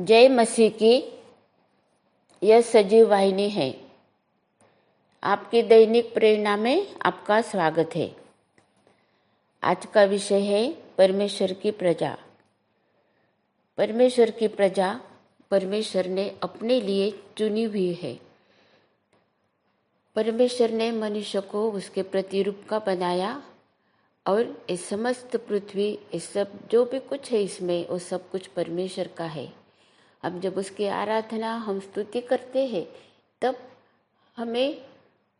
जय मसीह की यह सजीव वाहिनी है। आपकी दैनिक प्रेरणा में आपका स्वागत है। आज का विषय है परमेश्वर की प्रजा। परमेश्वर की प्रजा परमेश्वर ने अपने लिए चुनी हुई है। परमेश्वर ने मनुष्य को उसके प्रतिरूप का बनाया और ये समस्त पृथ्वी, ये सब जो भी कुछ है इसमें, वो सब कुछ परमेश्वर का है। अब जब उसकी आराधना हम स्तुति करते हैं, तब हमें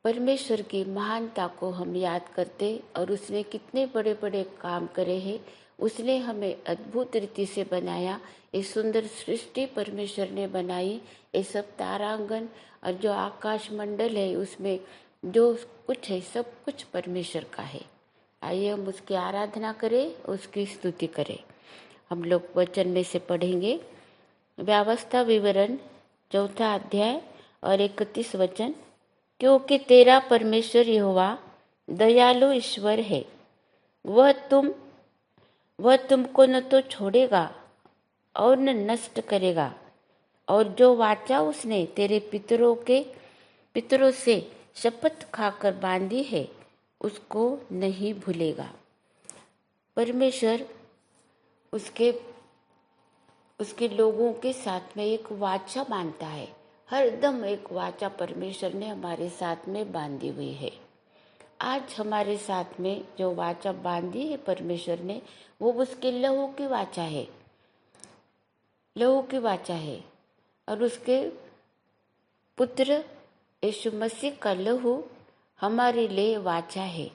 परमेश्वर की महानता को हम याद करते और उसने कितने बड़े बड़े काम करे हैं। उसने हमें अद्भुत रीति से बनाया। ये सुंदर सृष्टि परमेश्वर ने बनाई। ये सब तारांगन और जो आकाश मंडल है, उसमें जो कुछ है, सब कुछ परमेश्वर का है। आइए हम उसकी आराधना करें, उसकी स्तुति करें। हम लोग वचन में से पढ़ेंगे व्यवस्था विवरण 4 अध्याय और 31 वचन। क्योंकि तेरा परमेश्वर यहोवा दयालु ईश्वर है, वह तुमको न तो छोड़ेगा और न नष्ट करेगा, और जो वाचा उसने तेरे पितरों से शपथ खाकर बांधी है, उसको नहीं भूलेगा। परमेश्वर उसके लोगों के साथ में एक वाचा बांधता है। हरदम एक वाचा परमेश्वर ने हमारे साथ में बांधी हुई है। आज हमारे साथ में जो वाचा बांधी है परमेश्वर ने, वो उसके लहू की वाचा है। लहू की वाचा है और उसके पुत्र यीशु मसीह का लहू हमारे लिए वाचा है।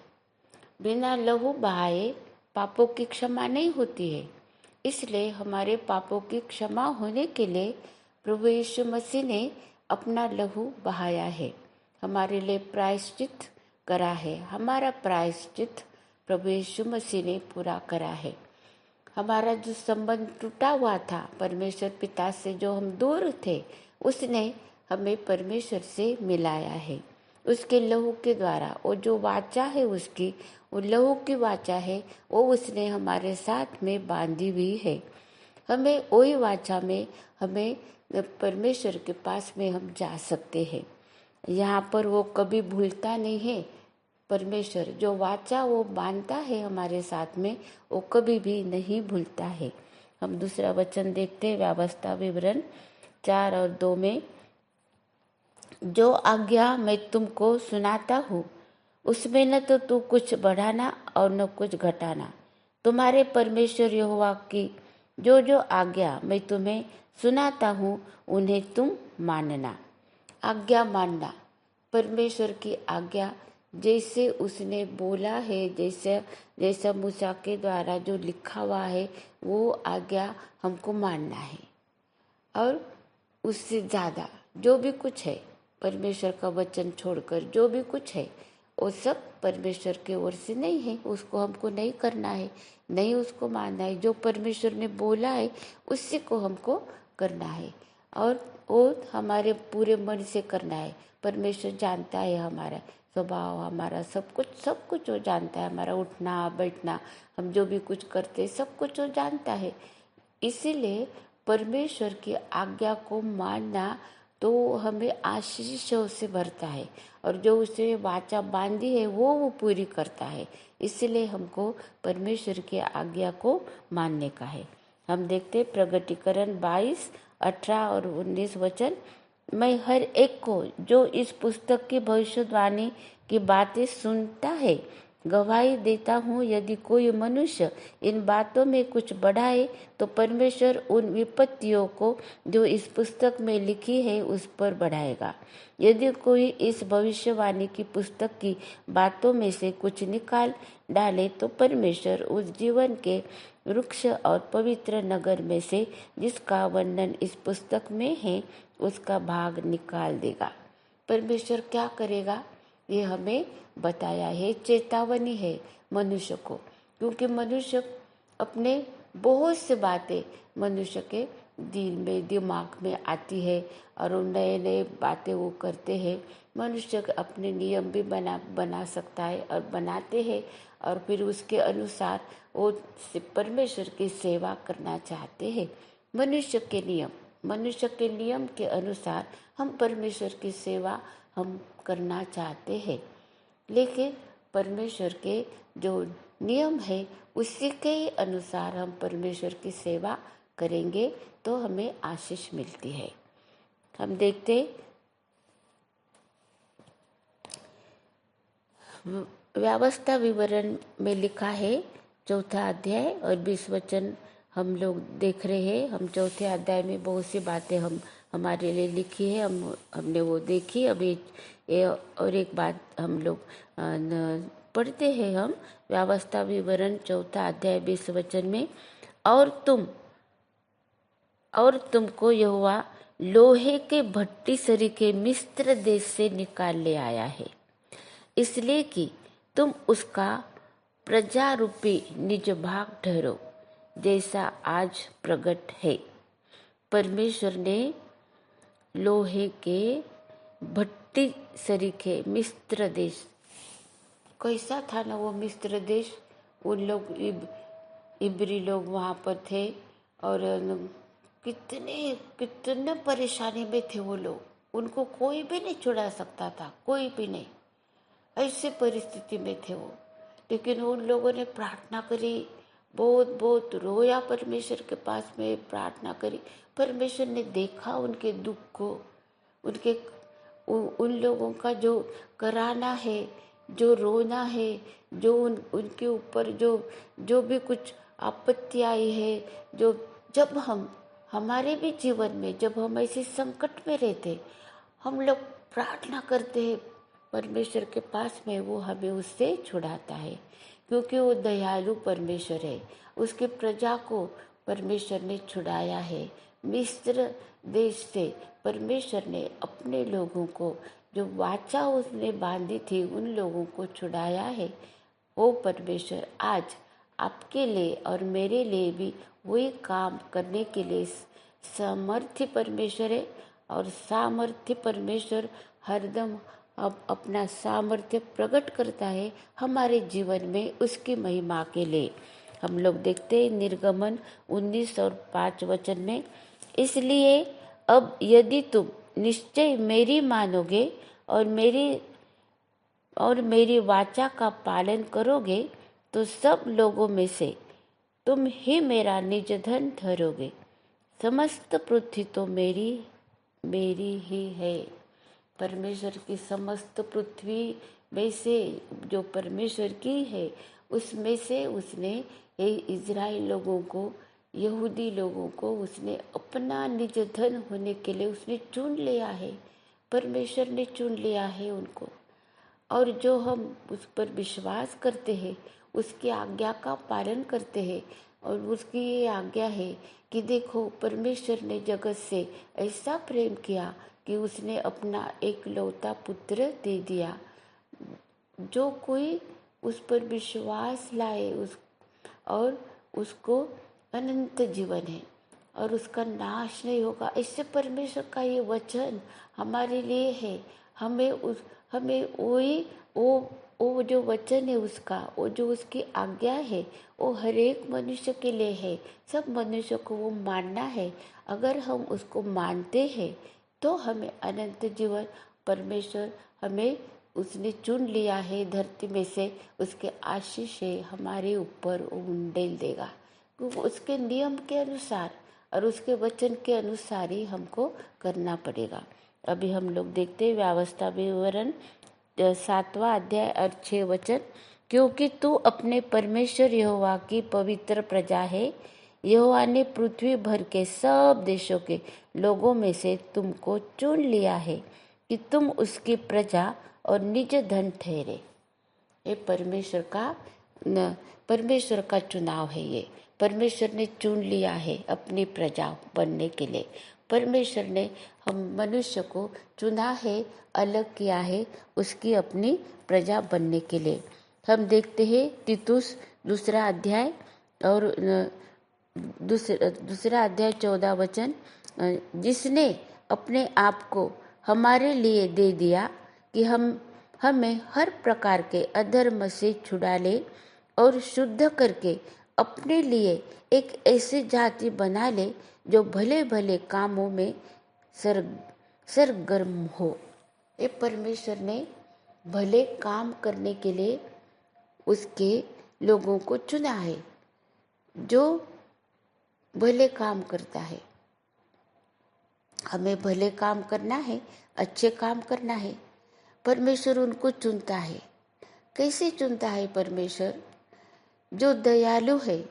बिना लहू बहाए पापों की क्षमा नहीं होती है। इसलिए हमारे पापों की क्षमा होने के लिए प्रभु यीशु मसीह ने अपना लहू बहाया है, हमारे लिए प्रायश्चित करा है। हमारा प्रायश्चित प्रभु यीशु मसीह ने पूरा करा है। हमारा जो संबंध टूटा हुआ था परमेश्वर पिता से, जो हम दूर थे, उसने हमें परमेश्वर से मिलाया है उसके लहू के द्वारा। वो जो वाचा है उसकी, वो लहू की वाचा है, वो उसने हमारे साथ में बांधी हुई है। हमें वही वाचा में, हमें परमेश्वर के पास में हम जा सकते हैं। यहाँ पर वो कभी भूलता नहीं है। परमेश्वर जो वाचा वो बांधता है हमारे साथ में, वो कभी भी नहीं भूलता है। हम दूसरा वचन देखते हैं व्यवस्था विवरण 4 और 2 में। जो आज्ञा मैं तुमको सुनाता हूँ, उसमें न तो तू कुछ बढ़ाना और न कुछ घटाना। तुम्हारे परमेश्वर यहोवा की जो जो आज्ञा मैं तुम्हें सुनाता हूँ, उन्हें तुम मानना। आज्ञा मानना, परमेश्वर की आज्ञा जैसे उसने बोला है, जैसा मूसा के द्वारा जो लिखा हुआ है, वो आज्ञा हमको मानना है। और उससे ज़्यादा जो भी कुछ है, परमेश्वर का वचन छोड़कर जो भी कुछ है, वो सब परमेश्वर के ओर से नहीं है। उसको हमको नहीं करना है, नहीं उसको मानना है। जो परमेश्वर ने बोला है उसी को हमको करना है, और वो हमारे पूरे मन से करना है। परमेश्वर जानता है हमारा स्वभाव, हमारा सब कुछ वो जानता है। हमारा उठना बैठना, हम जो भी कुछ करते, सब कुछ वो जानता है। इसीलिए परमेश्वर की आज्ञा को मानना तो हमें आशीषों से भरता है, और जो उसने वाचा बांधी है वो पूरी करता है। इसलिए हमको परमेश्वर की आज्ञा को मानने का है। हम देखते प्रगटीकरण 22, 18 और 19 वचन। मैं हर एक को जो इस पुस्तक की भविष्यवाणी की बातें सुनता है गवाही देता हूँ। यदि कोई मनुष्य इन बातों में कुछ बढ़ाए, तो परमेश्वर उन विपत्तियों को जो इस पुस्तक में लिखी है उस पर बढ़ाएगा। यदि कोई इस भविष्यवाणी की पुस्तक की बातों में से कुछ निकाल डाले, तो परमेश्वर उस जीवन के वृक्ष और पवित्र नगर में से, जिसका वर्णन इस पुस्तक में है, उसका भाग निकाल देगा। परमेश्वर क्या करेगा ये हमें बताया है, चेतावनी है मनुष्य को। क्योंकि मनुष्य अपने बहुत से बातें मनुष्य के दिल में, दिमाग में आती है, और वो नए नए बातें वो करते हैं। मनुष्य अपने नियम भी बना सकता है और बनाते हैं, और फिर उसके अनुसार वो परमेश्वर की सेवा करना चाहते हैं। मनुष्य के नियम, मनुष्य के नियम के अनुसार हम परमेश्वर की सेवा हम करना चाहते हैं, लेकिन परमेश्वर के जो नियम है उसी के अनुसार हम परमेश्वर की सेवा करेंगे तो हमें आशीष मिलती है। हम देखते व्यवस्था विवरण में लिखा है 4 अध्याय और 20 वचन हम लोग देख रहे हैं। हम 4 अध्याय में बहुत सी बातें हमारे लिए लिखी है, हमने वो देखी। अभी और एक बात हम लोग पढ़ते हैं हम व्यवस्था विवरण 4 अध्याय 20 वचन में, और तुमको यहोवा लोहे के भट्टी सरीखे मिस्र देश से निकाल ले आया है, इसलिए कि तुम उसका प्रजा रूपी निज भाग ठहरो, जैसा आज प्रकट है। परमेश्वर ने लोहे के भट्टी सरीखे मिस्र देश, कैसा था ना वो मिस्र देश। उन लोग इब्री लोग वहाँ पर थे और कितने परेशानी में थे वो लोग, उनको कोई भी नहीं छुड़ा सकता था, कोई भी नहीं, ऐसे परिस्थिति में थे वो। लेकिन उन लोगों ने प्रार्थना करी, बहुत रोया, परमेश्वर के पास में प्रार्थना करी। परमेश्वर ने देखा उनके दुख को, उन लोगों का जो कराना है, जो रोना है, जो उनके ऊपर जो भी कुछ आपत्ति आई है, जब हमारे भी जीवन में जब हम ऐसे संकट में रहते, हम लोग प्रार्थना करते हैं परमेश्वर के पास में, वो हमें उससे छुड़ाता है, क्योंकि वो दयालु परमेश्वर है। उसके प्रजा को परमेश्वर ने छुड़ाया है मिस्र देश से। परमेश्वर ने अपने लोगों को, जो वाचा उसने बांधी थी, उन लोगों को छुड़ाया है। वो परमेश्वर आज आपके लिए और मेरे लिए भी वही काम करने के लिए सामर्थ्य परमेश्वर है। और सामर्थ्य परमेश्वर हरदम अब अपना सामर्थ्य प्रकट करता है हमारे जीवन में, उसकी महिमा के लिए। हम लोग देखते हैं निर्गमन 19 और 5 वचन में, इसलिए अब यदि तुम निश्चय मेरी मानोगे और मेरी वाचा का पालन करोगे, तो सब लोगों में से तुम ही मेरा निज धन ठहरोगे। समस्त पृथ्वी तो मेरी ही है। परमेश्वर की समस्त पृथ्वी में से जो परमेश्वर की है, उसमें से उसने इजराइल लोगों को, यहूदी लोगों को उसने अपना निज धन होने के लिए उसने चुन लिया है। परमेश्वर ने चुन लिया है उनको, और जो हम उस पर विश्वास करते हैं, उसकी आज्ञा का पालन करते हैं। और उसकी ये आज्ञा है कि देखो, परमेश्वर ने जगत से ऐसा प्रेम किया कि उसने अपना एकलौता पुत्र दे दिया। जो कोई उस पर विश्वास लाए और उसको अनंत जीवन है और उसका नाश नहीं होगा। इससे परमेश्वर का ये वचन हमारे लिए है। हमें वो जो वचन है उसका, वो जो उसकी आज्ञा है, वो हर एक मनुष्य के लिए है। सब मनुष्य को वो मानना है। अगर हम उसको मानते हैं तो हमें अनंत जीवन, परमेश्वर हमें उसने चुन लिया है धरती में से, उसके आशीष है हमारे ऊपर उंडेल देगा। क्योंकि उसके नियम के अनुसार और उसके वचन के अनुसार ही हमको करना पड़ेगा। अभी हम लोग देखते हैं व्यवस्था विवरण 7वां अध्याय और 6 वचन, क्योंकि तू अपने परमेश्वर यहोवा की पवित्र प्रजा है। यहोवा ने पृथ्वी भर के सब देशों के लोगों में से तुमको चुन लिया है कि तुम उसकी प्रजा और निज धन ठहरे। ये परमेश्वर का चुनाव है। ये परमेश्वर ने चुन लिया है अपनी प्रजा बनने के लिए। परमेश्वर ने हम मनुष्य को चुना है, अलग किया है उसकी अपनी प्रजा बनने के लिए। हम देखते हैं तीतुस 2 अध्याय और दूसरा अध्याय 14 वचन, जिसने अपने आप को हमारे लिए दे दिया कि हमें हर प्रकार के अधर्म से छुड़ा ले और शुद्ध करके अपने लिए एक ऐसी जाति बना ले जो भले भले कामों में सरगर्म हो। ये परमेश्वर ने भले काम करने के लिए उसके लोगों को चुना है, जो भले काम करता है। हमें भले काम करना है, अच्छे काम करना है। परमेश्वर उनको चुनता है। कैसे चुनता है परमेश्वर? जो दयालु है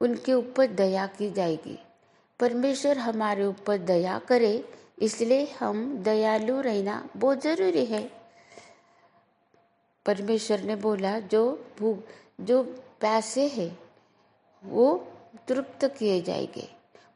उनके ऊपर दया की जाएगी। परमेश्वर हमारे ऊपर दया करे, इसलिए हम दयालु रहना बहुत जरूरी है। परमेश्वर ने बोला जो प्यासे हैं वो तृप्त किए जाएंगे।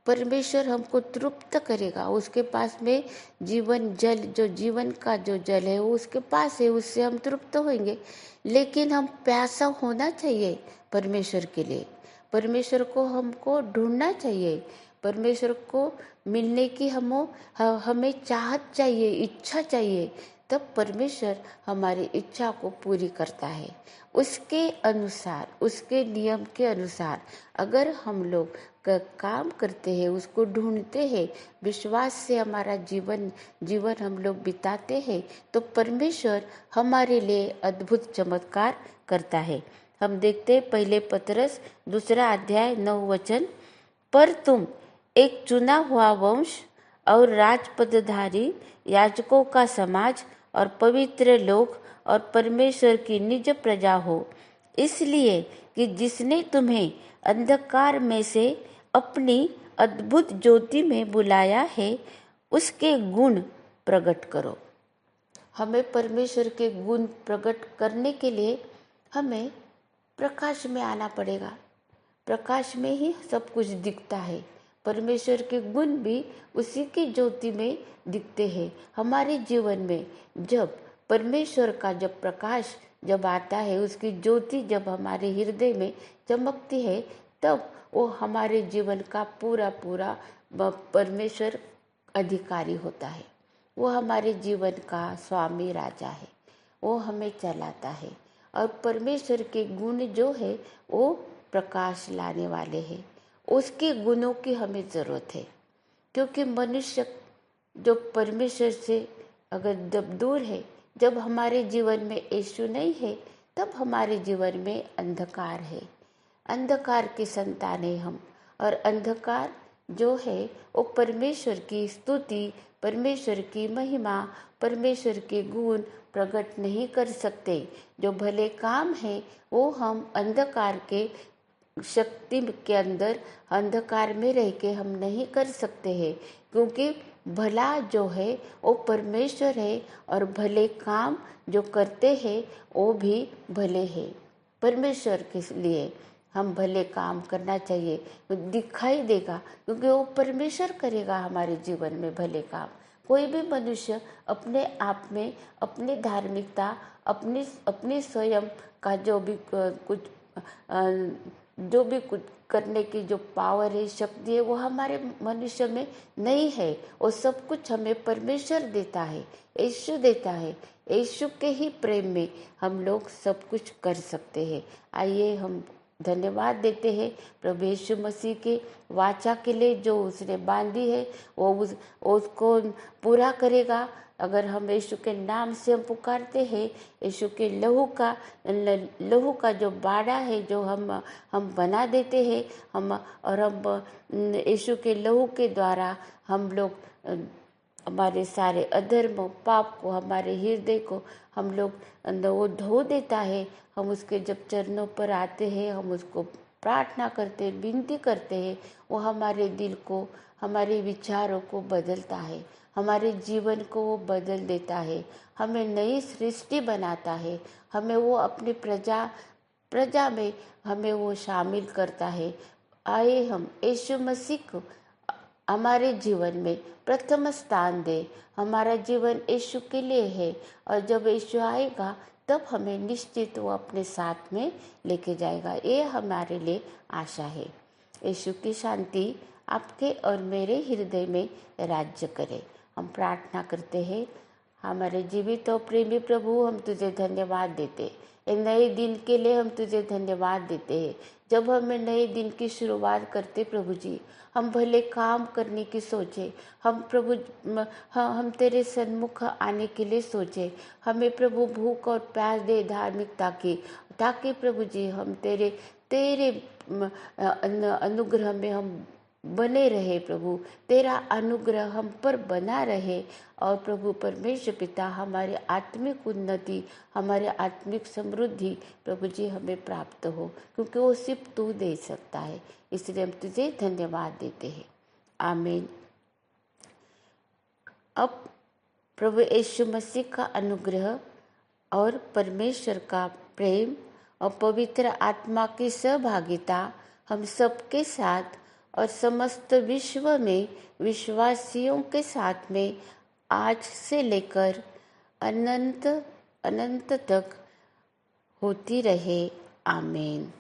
परमेश्वर हमको तृप्त करेगा। उसके पास में जीवन जल, जो जीवन का जो जल है वो उसके पास है, उससे हम तृप्त होंगे। लेकिन हम प्यासा होना चाहिए परमेश्वर के लिए। परमेश्वर को हमको ढूंढना चाहिए। परमेश्वर को मिलने की हमें चाहत चाहिए, इच्छा चाहिए। तब परमेश्वर हमारी इच्छा को पूरी करता है। उसके अनुसार, उसके नियम के अनुसार अगर हम लोग काम करते हैं, उसको ढूंढते हैं, विश्वास से हमारा जीवन हम लोग बिताते हैं, तो परमेश्वर हमारे लिए अद्भुत चमत्कार करता है। हम देखते हैं पहले पतरस 2 अध्याय 9 वचन, पर तुम एक चुना हुआ वंश और राजपदधारी याजकों का समाज और पवित्र लोग और परमेश्वर की निज प्रजा हो, इसलिए कि जिसने तुम्हें अंधकार में से अपनी अद्भुत ज्योति में बुलाया है, उसके गुण प्रकट करो। हमें परमेश्वर के गुण प्रकट करने के लिए हमें प्रकाश में आना पड़ेगा। प्रकाश में ही सब कुछ दिखता है। परमेश्वर के गुण भी उसी की ज्योति में दिखते हैं। हमारे जीवन में जब परमेश्वर का जब प्रकाश जब आता है, उसकी ज्योति जब हमारे हृदय में चमकती है, तब वो हमारे जीवन का पूरा परमेश्वर अधिकारी होता है। वो हमारे जीवन का स्वामी राजा है। वो हमें चलाता है। और परमेश्वर के गुण जो है वो प्रकाश लाने वाले हैं। उसके गुणों की हमें ज़रूरत है, क्योंकि मनुष्य जो परमेश्वर से अगर जब दूर है, जब हमारे जीवन में यीशु नहीं है, तब हमारे जीवन में अंधकार है। अंधकार की संतान है हम। और अंधकार जो है वो परमेश्वर की स्तुति, परमेश्वर की महिमा, परमेश्वर के गुण प्रकट नहीं कर सकते। जो भले काम है वो हम अंधकार के शक्ति के अंदर, अंधकार में रह के हम नहीं कर सकते हैं, क्योंकि भला जो है वो परमेश्वर है और भले काम जो करते हैं वो भी भले हैं। परमेश्वर के लिए हम भले काम करना चाहिए, दिखाई देगा, क्योंकि वो परमेश्वर करेगा हमारे जीवन में भले काम। कोई भी मनुष्य अपने आप में अपनी धार्मिकता, अपनी स्वयं का जो भी कुछ करने की जो पावर है, शक्ति है, वो हमारे मनुष्य में नहीं है। वो सब कुछ हमें परमेश्वर देता है, यीशु देता है। यीशु के ही प्रेम में हम लोग सब कुछ कर सकते हैं। आइए हम धन्यवाद देते हैं प्रभु यीशु मसीह के वाचा के लिए, जो उसने बांधी है वो उसको पूरा करेगा। अगर हम यीशु के नाम से हम पुकारते हैं, यीशु के लहू का जो बाड़ा है जो हम बना देते हैं, हम यीशु के लहू के द्वारा हम लोग हमारे सारे अधर्म, पाप को, हमारे हृदय को हम लोग वो धो देता है। हम उसके जब चरणों पर आते हैं, हम उसको प्रार्थना करते हैं, विनती करते हैं, वो हमारे दिल को, हमारे विचारों को बदलता है, हमारे जीवन को वो बदल देता है, हमें नई सृष्टि बनाता है, हमें वो अपनी प्रजा में हमें वो शामिल करता है। आए हम यीशु मसीह को हमारे जीवन में प्रथम स्थान दे। हमारा जीवन यीशु के लिए है, और जब यीशु आएगा तब हमें निश्चित वो अपने साथ में लेके जाएगा। ये हमारे लिए आशा है। यीशु की शांति आपके और मेरे हृदय में राज्य करे। हम प्रार्थना करते हैं। हमारे जीवित और प्रेमी प्रभु, हम तुझे धन्यवाद देते ये नए दिन के लिए हम तुझे धन्यवाद देते हैं। जब हमें नए दिन की शुरुआत करते प्रभु जी, हम भले काम करने की सोचे, हम प्रभु हम तेरे सन्मुख आने के लिए सोचे। हमें प्रभु भूख और प्यास दे धार्मिकता की, ताकि प्रभु जी हम तेरे तेरे अनुग्रह में हम बने रहे। प्रभु तेरा अनुग्रह हम पर बना रहे, और प्रभु परमेश्वर पिता हमारे आत्मिक उन्नति, हमारे आत्मिक समृद्धि प्रभु जी हमें प्राप्त हो, क्योंकि वो सिर्फ तू दे सकता है। इसलिए हम तुझे धन्यवाद देते हैं। आमीन। अब प्रभु यीशु मसीह का अनुग्रह और परमेश्वर का प्रेम और पवित्र आत्मा की सहभागिता हम सबके साथ और समस्त विश्व में विश्वासियों के साथ में आज से लेकर अनंत अनंत तक होती रहे। आमीन।